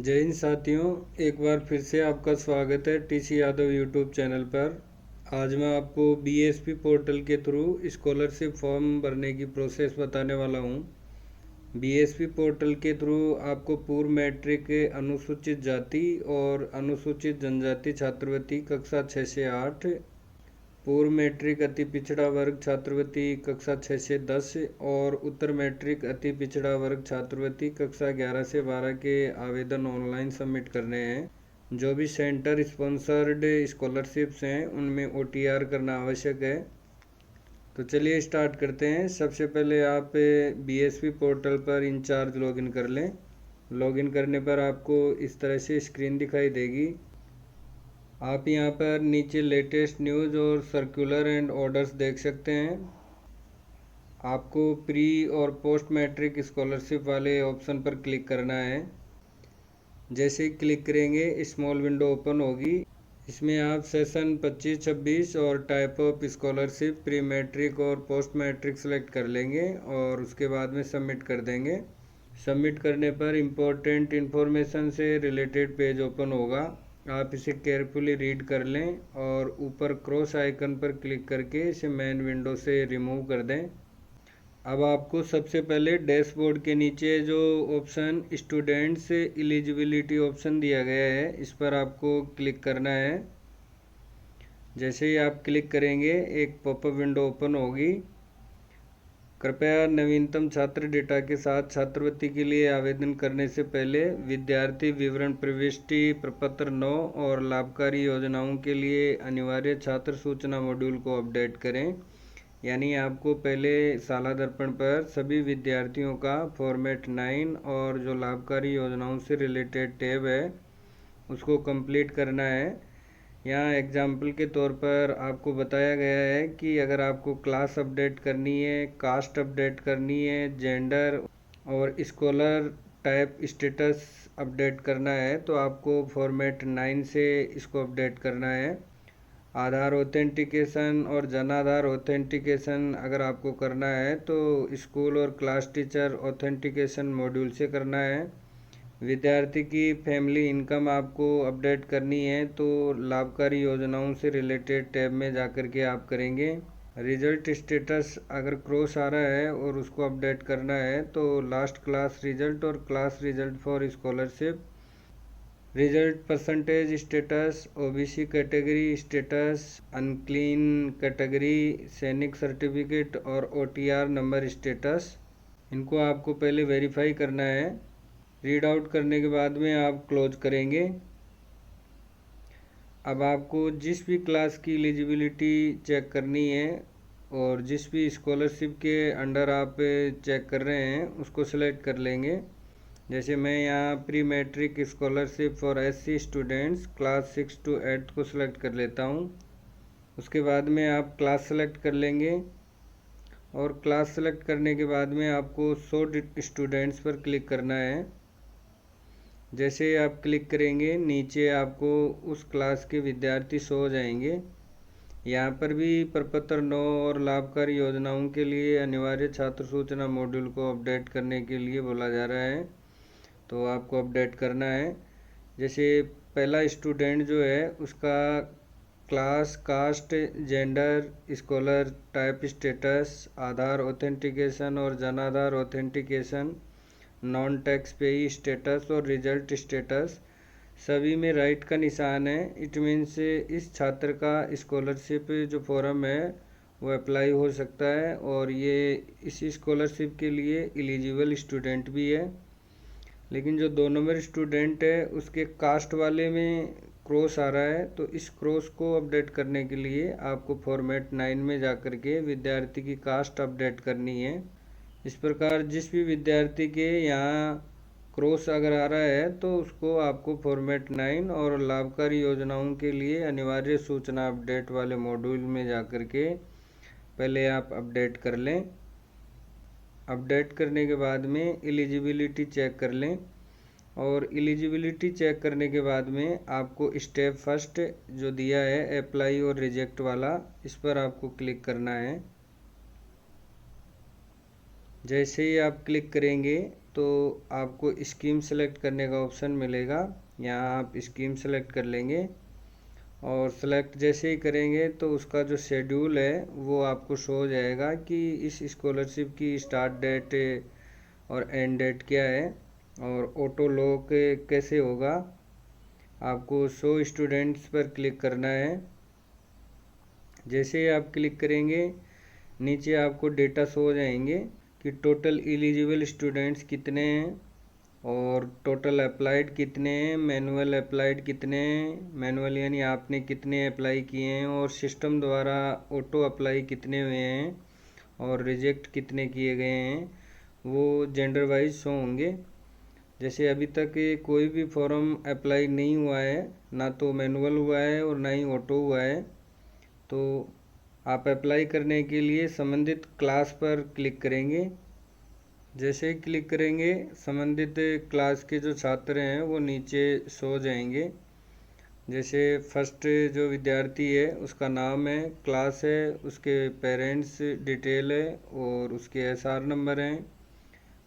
जय हिंद साथियों, एक बार फिर से आपका स्वागत है टीसी यादव यूट्यूब चैनल पर। आज मैं आपको बीएसपी पोर्टल के थ्रू स्कॉलरशिप फॉर्म भरने की प्रोसेस बताने वाला हूं। बीएसपी पोर्टल के थ्रू आपको पूर्व मैट्रिक अनुसूचित जाति और अनुसूचित जनजाति छात्रवृत्ति कक्षा 6 से 8, पूर्व मैट्रिक अति पिछड़ा वर्ग छात्रवृत्ति कक्षा 6 से 10 और उत्तर मैट्रिक अति पिछड़ा वर्ग छात्रवृत्ति कक्षा 11 से 12 के आवेदन ऑनलाइन सबमिट करने हैं। जो भी सेंटर स्पॉन्सर्ड स्कॉलरशिप्स हैं उनमें ओटीआर करना आवश्यक है। तो चलिए स्टार्ट करते हैं। सबसे पहले आप बीएसपी पोर्टल पर इंचार्ज लॉगिन कर लें। लॉगिन करने पर आपको इस तरह से स्क्रीन दिखाई देगी। आप यहां पर नीचे लेटेस्ट न्यूज़ और सर्कुलर एंड ऑर्डर्स देख सकते हैं। आपको प्री और पोस्ट मैट्रिक स्कॉलरशिप वाले ऑप्शन पर क्लिक करना है। जैसे ही क्लिक करेंगे स्मॉल विंडो ओपन होगी। इसमें आप सेशन 25-26 और type of scholarship pre matric और पोस्ट मैट्रिक सेलेक्ट कर लेंगे और उसके बाद में सबमिट कर देंगे। सबमिट करने पर इम्पोर्टेंट इन्फॉर्मेशन से रिलेटेड पेज ओपन होगा। आप इसे केयरफुली रीड कर लें और ऊपर क्रॉस आइकन पर क्लिक करके इसे मेन विंडो से रिमूव कर दें। अब आपको सबसे पहले डैशबोर्ड के नीचे जो ऑप्शन स्टूडेंट्स एलिजिबिलिटी ऑप्शन दिया गया है इस पर आपको क्लिक करना है। जैसे ही आप क्लिक करेंगे एक पॉपअप विंडो ओपन होगी। कृपया नवीनतम छात्र डेटा के साथ छात्रवृत्ति के लिए आवेदन करने से पहले विद्यार्थी विवरण प्रविष्टि प्रपत्र 9 और लाभकारी योजनाओं के लिए अनिवार्य छात्र सूचना मॉड्यूल को अपडेट करें। यानी आपको पहले साला दर्पण पर सभी विद्यार्थियों का फॉर्मेट 9 और जो लाभकारी योजनाओं से रिलेटेड टैब है उसको कंप्लीट करना है। यहाँ एग्जाम्पल के तौर पर आपको बताया गया है कि अगर आपको क्लास अपडेट करनी है, कास्ट अपडेट करनी है, जेंडर और स्कॉलर टाइप स्टेटस अपडेट करना है तो आपको फॉर्मेट 9 से इसको अपडेट करना है। आधार ऑथेंटिकेशन और जन आधार ऑथेंटिकेशन अगर आपको करना है तो स्कूल और क्लास टीचर ऑथेंटिकेशन मॉड्यूल से करना है। विद्यार्थी की फैमिली इनकम आपको अपडेट करनी है तो लाभकारी योजनाओं से रिलेटेड टैब में जाकर के आप करेंगे। रिजल्ट स्टेटस अगर क्रॉस आ रहा है और उसको अपडेट करना है तो लास्ट क्लास रिजल्ट और class result for scholarship, result percentage status, OBC category status, unclean category, सैनिक सर्टिफिकेट और ओटीआर नंबर स्टेटस, इनको आपको पहले वेरीफाई करना है। रीड आउट करने के बाद में आप क्लोज करेंगे। अब आपको जिस भी क्लास की एलिजिबिलिटी चेक करनी है और जिस भी स्कॉलरशिप के अंडर आप चेक कर रहे हैं उसको सिलेक्ट कर लेंगे। जैसे मैं यहाँ pre matric scholarship for SC students class 6 to 8 को सिलेक्ट कर लेता हूँ। उसके बाद में आप क्लास सेलेक्ट कर लेंगे और क्लास सेलेक्ट करने के बाद में आपको शो स्टूडेंट्स पर क्लिक करना है। जैसे आप क्लिक करेंगे नीचे आपको उस क्लास के विद्यार्थी शो हो जाएंगे। यहाँ पर भी प्रपत्र 9 और लाभकारी योजनाओं के लिए अनिवार्य छात्र सूचना मॉड्यूल को अपडेट करने के लिए बोला जा रहा है तो आपको अपडेट करना है। जैसे पहला स्टूडेंट जो है उसका class, caste, gender, scholar type status, Aadhaar authentication और Jan Aadhaar authentication, non tax payee status और रिजल्ट स्टेटस सभी में राइट का निशान है। इट मीन्स इस छात्र का स्कॉलरशिप जो फॉर्म है वो अप्लाई हो सकता है और ये इस स्कॉलरशिप के लिए एलिजिबल स्टूडेंट भी है। लेकिन जो 2 नंबर स्टूडेंट है उसके कास्ट वाले में क्रॉस आ रहा है तो इस क्रॉस को अपडेट करने के लिए आपको फॉर्मेट 9 में जाकर के विद्यार्थी की कास्ट अपडेट करनी है। इस प्रकार जिस भी विद्यार्थी के यहाँ क्रॉस अगर आ रहा है तो उसको आपको फॉर्मेट 9 और लाभकारी योजनाओं के लिए अनिवार्य सूचना अपडेट वाले मॉड्यूल में जाकर के पहले आप अपडेट कर लें। अपडेट करने के बाद में एलिजिबिलिटी चेक कर लें और एलिजिबिलिटी चेक करने के बाद में आपको स्टेप फर्स्ट जो दिया है अप्लाई और रिजेक्ट वाला, इस पर आपको क्लिक करना है। जैसे ही आप क्लिक करेंगे तो आपको स्कीम सेलेक्ट करने का ऑप्शन मिलेगा। यहाँ आप स्कीम सेलेक्ट कर लेंगे और सेलेक्ट जैसे ही करेंगे तो उसका जो शेड्यूल है वो आपको शो हो जाएगा कि इस स्कॉलरशिप की स्टार्ट डेट और एंड डेट क्या है और ऑटो लॉक कैसे होगा। आपको शो स्टूडेंट्स पर क्लिक करना है। जैसे ही आप क्लिक करेंगे नीचे आपको डेटा शो हो जाएंगे कि टोटल एलिजिबल स्टूडेंट्स कितने हैं और टोटल अप्लाइड कितने हैं, मैनुअल अप्लाइड कितने हैं, मैनुअल यानी आपने कितने अप्लाई किए हैं और सिस्टम द्वारा ऑटो अप्लाई कितने हुए हैं और रिजेक्ट कितने किए गए हैं, वो जेंडर वाइज शो होंगे। जैसे अभी तक कोई भी फॉर्म अप्लाई नहीं हुआ है, ना तो मैनुअल हुआ है और ना ही ऑटो हुआ है, तो आप अप्लाई करने के लिए संबंधित क्लास पर क्लिक करेंगे। जैसे ही क्लिक करेंगे संबंधित क्लास के जो छात्र हैं वो नीचे शो हो जाएंगे। जैसे फर्स्ट जो विद्यार्थी है उसका नाम है, क्लास है, उसके पेरेंट्स डिटेल है और उसके एसआर नंबर हैं,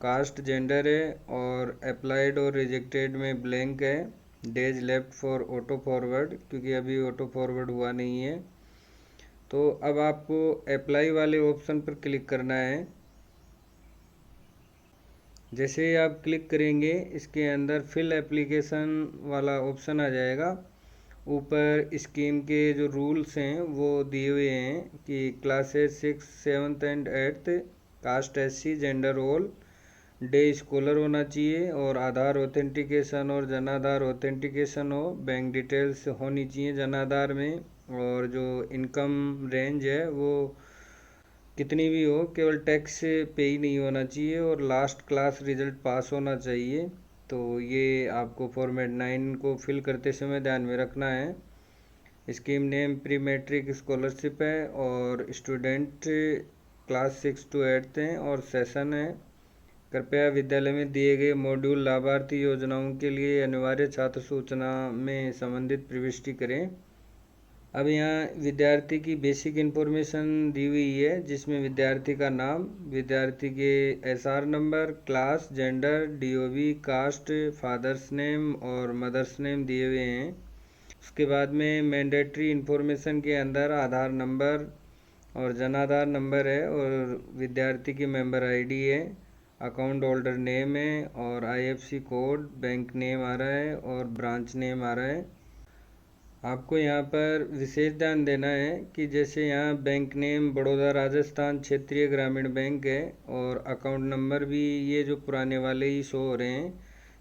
कास्ट जेंडर है और अप्लाइड और रिजेक्टेड में ब्लैंक है, days left for auto forward क्योंकि अभी ऑटो फॉरवर्ड हुआ नहीं है। तो अब आपको अप्लाई वाले ऑप्शन पर क्लिक करना है। जैसे ही आप क्लिक करेंगे इसके अंदर फिल एप्लीकेशन वाला ऑप्शन आ जाएगा। ऊपर स्कीम के जो रूल्स हैं वो दिए हुए हैं कि classes 6, 7 and 8, caste SC, gender all, day scholar होना चाहिए और आधार ऑथेंटिकेशन और जन आधार ऑथेंटिकेशन हो, बैंक डिटेल्स होनी चाहिए जन आधार में, और जो इनकम रेंज है वो कितनी भी हो केवल टैक्स पे ही नहीं होना चाहिए और लास्ट क्लास रिजल्ट पास होना चाहिए। तो ये आपको फॉर्मेट 9 को फिल करते समय ध्यान में रखना है। Scheme name pre matric scholarship है और स्टूडेंट क्लास 6 to 8 हैं और सेशन है। कृपया विद्यालय में दिए गए मॉड्यूल लाभार्थी योजनाओं के लिए अनिवार्य छात्र सूचना में संबंधित प्रविष्टि करें। अब यहाँ विद्यार्थी की बेसिक इन्फॉर्मेशन दी हुई है जिसमें विद्यार्थी का नाम, विद्यार्थी के SR number, class, gender, DOB, caste, father's name और मदर्स नेम दिए हुए हैं। उसके बाद में मैंडेटरी इन्फॉर्मेशन के अंदर आधार नंबर और जन आधार नंबर है और विद्यार्थी की मेंबर ID है, अकाउंट होल्डर नेम है और IFSC कोड, बैंक नेम आ रहा है और ब्रांच नेम आ रहा है। आपको यहाँ पर विशेष ध्यान देना है कि जैसे यहाँ बैंक नेम बड़ौदा राजस्थान क्षेत्रीय ग्रामीण बैंक है और अकाउंट नंबर भी ये जो पुराने वाले ही शो हो रहे हैं।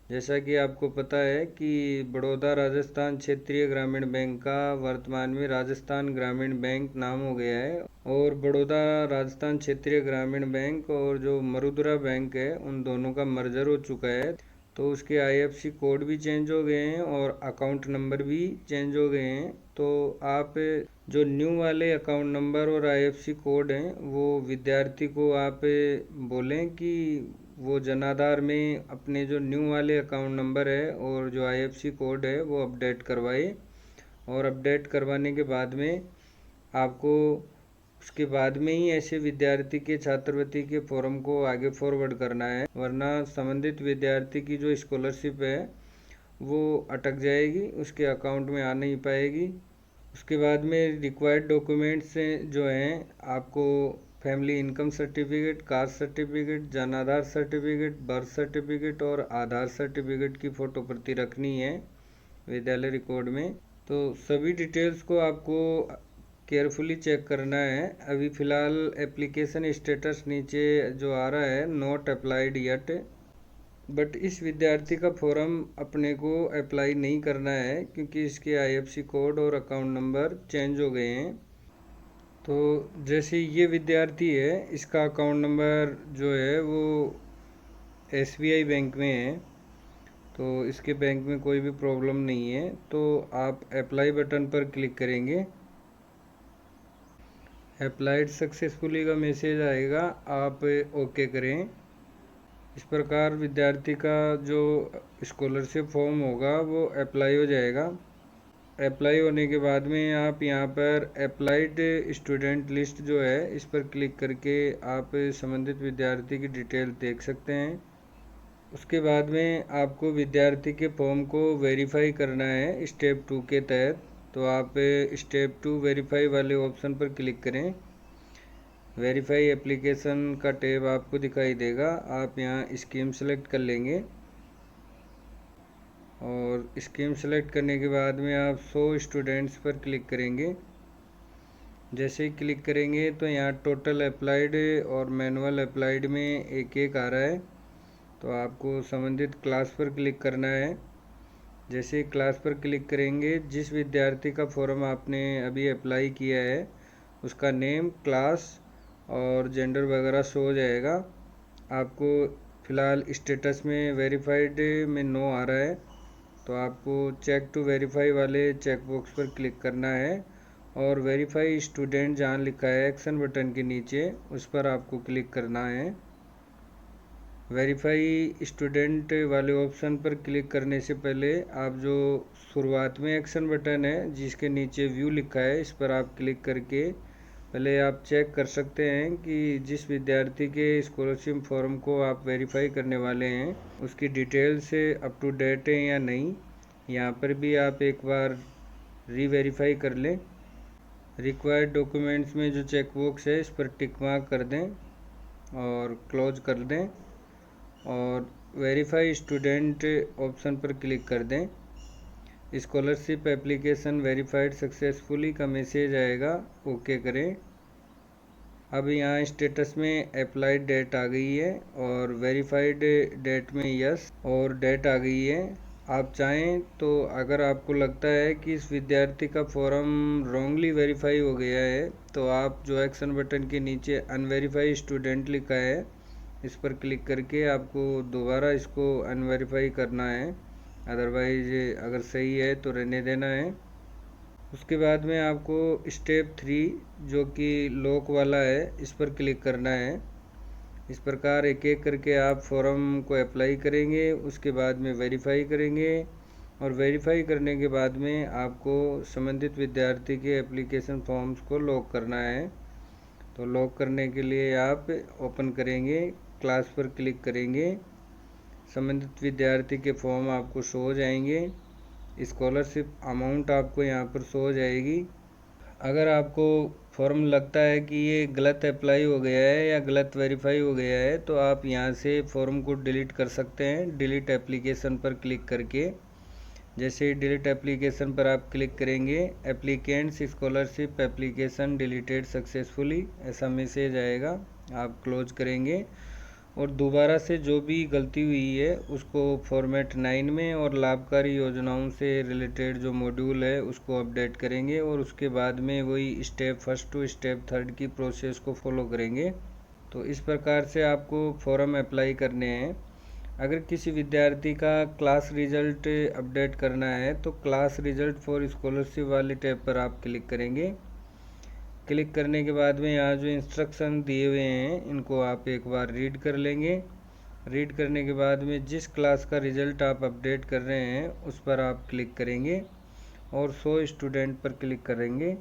जैसा कि आपको पता है कि बड़ौदा राजस्थान क्षेत्रीय ग्रामीण बैंक का वर्तमान में राजस्थान ग्रामीण बैंक नाम हो गया है और बड़ौदा राजस्थान क्षेत्रीय ग्रामीण बैंक और जो मरुद्रा बैंक है उन दोनों का मर्जर हो चुका है, तो उसके IFSC कोड भी चेंज हो गए हैं और अकाउंट नंबर भी चेंज हो गए हैं। तो आप जो न्यू वाले अकाउंट नंबर और IFSC कोड हैं वो विद्यार्थी को आप बोलें कि वो जनाधार में अपने जो न्यू वाले अकाउंट नंबर है और जो IFSC कोड है वो अपडेट करवाए और अपडेट करवाने के बाद में आपको उसके बाद में ही ऐसे विद्यार्थी के छात्रवृत्ति के फॉर्म को आगे फॉरवर्ड करना है, वरना संबंधित विद्यार्थी की जो स्कॉलरशिप है वो अटक जाएगी, उसके अकाउंट में आ नहीं पाएगी। उसके बाद में रिक्वायर्ड डॉक्यूमेंट्स जो हैं आपको family income certificate, caste certificate, Jan Aadhaar certificate, birth certificate और आधार सर्टिफिकेट की फ़ोटो प्रति रखनी है विद्यालय रिकॉर्ड में। तो सभी डिटेल्स को आपको केयरफुली चेक करना है। अभी फ़िलहाल एप्लीकेशन स्टेटस नीचे जो आ रहा है नॉट अप्लाइड येट, बट इस विद्यार्थी का फॉर्म अपने को अप्लाई नहीं करना है क्योंकि इसके IFSC कोड और अकाउंट नंबर चेंज हो गए हैं। तो जैसे ये विद्यार्थी है इसका अकाउंट नंबर जो है वो SBI बैंक में है, तो इसके बैंक में कोई भी प्रॉब्लम नहीं है। तो आप अप्लाई बटन पर क्लिक करेंगे, अप्लाइड सक्सेसफुली का मैसेज आएगा, आप ओके करें। इस प्रकार विद्यार्थी का जो स्कॉलरशिप फॉर्म होगा वो अप्लाई हो जाएगा। अप्लाई होने के बाद में आप यहाँ पर अप्लाइड स्टूडेंट लिस्ट जो है इस पर क्लिक करके आप संबंधित विद्यार्थी की डिटेल देख सकते हैं। उसके बाद में आपको विद्यार्थी के फॉर्म को वेरीफाई करना है स्टेप 2 के तहत। तो आप स्टेप 2 वेरीफाई वाले ऑप्शन पर क्लिक करें। वेरीफाई एप्लीकेशन का टैब आपको दिखाई देगा। आप यहाँ स्कीम सेलेक्ट कर लेंगे और स्कीम सेलेक्ट करने के बाद में आप 100 स्टूडेंट्स पर क्लिक करेंगे। जैसे ही क्लिक करेंगे तो यहाँ टोटल अप्लाइड और मैनुअल अप्लाइड में एक एक आ रहा है। तो आपको संबंधित क्लास पर क्लिक करना है। जैसे क्लास पर क्लिक करेंगे, जिस विद्यार्थी का फॉर्म आपने अभी अप्लाई किया है उसका नेम, क्लास और जेंडर वगैरह शो हो जाएगा। आपको फ़िलहाल स्टेटस में वेरीफाइड में नो आ रहा है, तो आपको चेक टू वेरीफाई वाले चेक बॉक्स पर क्लिक करना है और वेरीफाई स्टूडेंट जहाँ लिखा है एक्शन बटन के नीचे उस पर आपको क्लिक करना है। वेरीफाई स्टूडेंट वाले ऑप्शन पर क्लिक करने से पहले आप जो शुरुआत में एक्शन बटन है जिसके नीचे व्यू लिखा है इस पर आप क्लिक करके पहले आप चेक कर सकते हैं कि जिस विद्यार्थी के स्कॉलरशिप फॉर्म को आप वेरीफाई करने वाले हैं उसकी डिटेल्स अप टू डेट है या नहीं। यहाँ पर भी आप एक बार री-वेरीफाई कर लें। रिक्वायर्ड डॉक्यूमेंट्स में जो चेक बॉक्स है इस पर टिक मार्क कर दें और क्लोज कर दें और वेरीफाई स्टूडेंट ऑप्शन पर क्लिक कर दें। स्कॉलरशिप एप्लीकेशन वेरीफाइड सक्सेसफुली का मैसेज आएगा, ओके करें। अब यहाँ स्टेटस में अप्लाइड डेट आ गई है और वेरीफाइड डेट में यस और डेट आ गई है। आप चाहें तो अगर आपको लगता है कि इस विद्यार्थी का फॉर्म रॉन्गली वेरीफाई हो गया है तो आप जो एक्शन बटन के नीचे अनवेरीफाई स्टूडेंट लिखा है इस पर क्लिक करके आपको दोबारा इसको अनवेरीफाई करना है। अदरवाइज अगर सही है तो रहने देना है। उसके बाद में आपको स्टेप 3 जो कि लॉक वाला है इस पर क्लिक करना है। इस प्रकार एक एक करके आप फॉर्म को अप्लाई करेंगे, उसके बाद में वेरीफाई करेंगे और वेरीफाई करने के बाद में आपको संबंधित विद्यार्थी के एप्लीकेशन फॉर्म्स को लॉक करना है। तो लॉक करने के लिए आप ओपन करेंगे, क्लास पर क्लिक करेंगे, संबंधित विद्यार्थी के फॉर्म आपको शो हो जाएंगे। स्कॉलरशिप अमाउंट आपको यहाँ पर शो हो जाएगी। अगर आपको फॉर्म लगता है कि ये गलत अप्लाई हो गया है या गलत वेरीफाई हो गया है तो आप यहाँ से फॉर्म को डिलीट कर सकते हैं डिलीट एप्लीकेशन पर क्लिक करके। जैसे ही डिलीट एप्लीकेशन पर आप क्लिक करेंगे applicants scholarship application deleted successfully ऐसा मैसेज आएगा। आप क्लोज करेंगे और दोबारा से जो भी गलती हुई है उसको फॉर्मेट 9 में और लाभकारी योजनाओं से रिलेटेड जो मॉड्यूल है उसको अपडेट करेंगे और उसके बाद में वही स्टेप 1 टू स्टेप 3 की प्रोसेस को फॉलो करेंगे। तो इस प्रकार से आपको फॉर्म अप्लाई करने हैं। अगर किसी विद्यार्थी का क्लास रिजल्ट अपडेट करना है तो क्लास रिजल्ट फॉर स्कॉलरशिप वाले टैब पर आप क्लिक करेंगे। क्लिक करने के बाद में यहाँ जो इंस्ट्रक्शन दिए हुए हैं इनको आप एक बार रीड कर लेंगे। रीड करने के बाद में जिस क्लास का रिज़ल्ट आप अपडेट कर रहे हैं उस पर आप क्लिक करेंगे और 100 स्टूडेंट पर क्लिक करेंगे।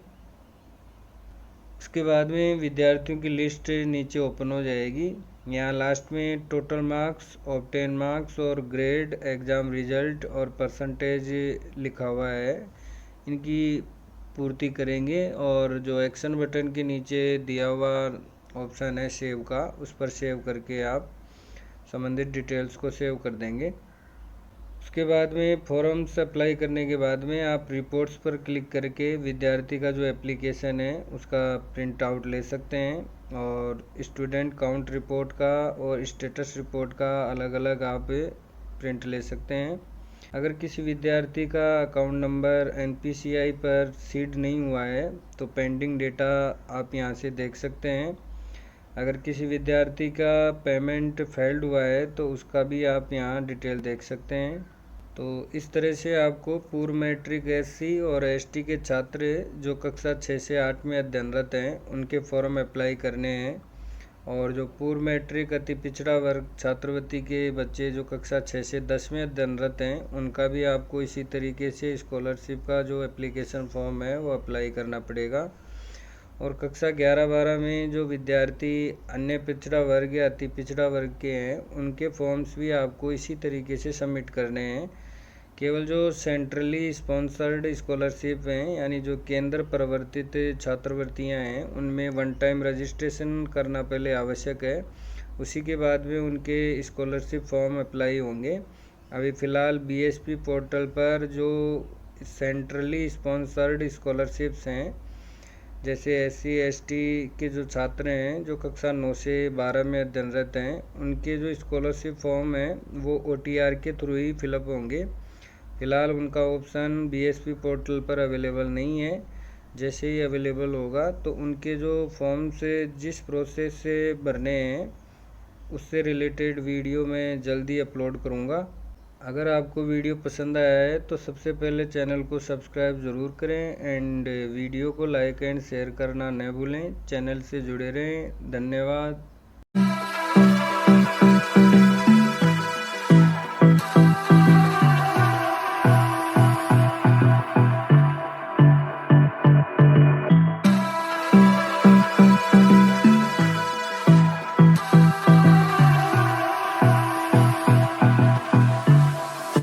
उसके बाद में विद्यार्थियों की लिस्ट नीचे ओपन हो जाएगी। यहाँ लास्ट में टोटल मार्क्स, ऑब्टेन मार्क्स और ग्रेड, एग्ज़ाम रिजल्ट और परसेंटेज लिखा हुआ है, इनकी पूर्ति करेंगे और जो एक्शन बटन के नीचे दिया हुआ ऑप्शन है सेव का उस पर सेव करके आप संबंधित डिटेल्स को सेव कर देंगे। उसके बाद में फॉर्म्स अप्लाई करने के बाद में आप रिपोर्ट्स पर क्लिक करके विद्यार्थी का जो एप्लीकेशन है उसका प्रिंट आउट ले सकते हैं और स्टूडेंट काउंट रिपोर्ट का और स्टेटस रिपोर्ट का अलग अलग आप प्रिंट ले सकते हैं। अगर किसी विद्यार्थी का अकाउंट नंबर NPCI पर सीड नहीं हुआ है तो पेंडिंग डेटा आप यहां से देख सकते हैं। अगर किसी विद्यार्थी का पेमेंट फेल्ड हुआ है तो उसका भी आप यहां डिटेल देख सकते हैं। तो इस तरह से आपको पूर्व मैट्रिक SC और ST के छात्र जो कक्षा 6 से 8 में अध्ययनरत हैं उनके फॉर्म अप्लाई करने हैं और जो पूर्व मैट्रिक अति पिछड़ा वर्ग छात्रवृत्ति के बच्चे जो कक्षा 6 से 10 में अध्ययनरत हैं उनका भी आपको इसी तरीके से स्कॉलरशिप का जो एप्लीकेशन फॉर्म है वो अप्लाई करना पड़ेगा। और कक्षा 11-12 में जो विद्यार्थी अन्य पिछड़ा वर्ग या अति पिछड़ा वर्ग के हैं, उनके फॉर्म्स भी आपको इसी तरीके से सबमिट करने हैं। केवल जो सेंट्रली स्पॉन्सर्ड स्कॉलरशिप हैं, यानी जो केंद्र प्रवर्तित छात्रवृत्तियां हैं, उनमें वन टाइम रजिस्ट्रेशन करना पहले आवश्यक है। उसी के बाद में उनके स्कॉलरशिप फॉर्म अप्लाई होंगे। अभी फ़िलहाल बीएसपी पोर्टल पर जो सेंट्रली स्पॉन्सर्ड स्कॉलरशिप्स हैं, जैसे SC ST के जो छात्र हैं जो कक्षा 9 से 12 में अध्ययनरत हैं, उनके जो स्कॉलरशिप फॉर्म हैं वो OTR के थ्रू ही फिलअप होंगे। फ़िलहाल उनका ऑप्शन BSP पोर्टल पर अवेलेबल नहीं है। जैसे ही अवेलेबल होगा तो उनके जो फॉर्म से जिस प्रोसेस से भरने हैं उससे रिलेटेड वीडियो मैं जल्दी अपलोड करूँगा। अगर आपको वीडियो पसंद आया है तो सबसे पहले चैनल को सब्सक्राइब ज़रूर करें एंड वीडियो को लाइक एंड शेयर करना न भूलें। चैनल से जुड़े रहें। धन्यवाद।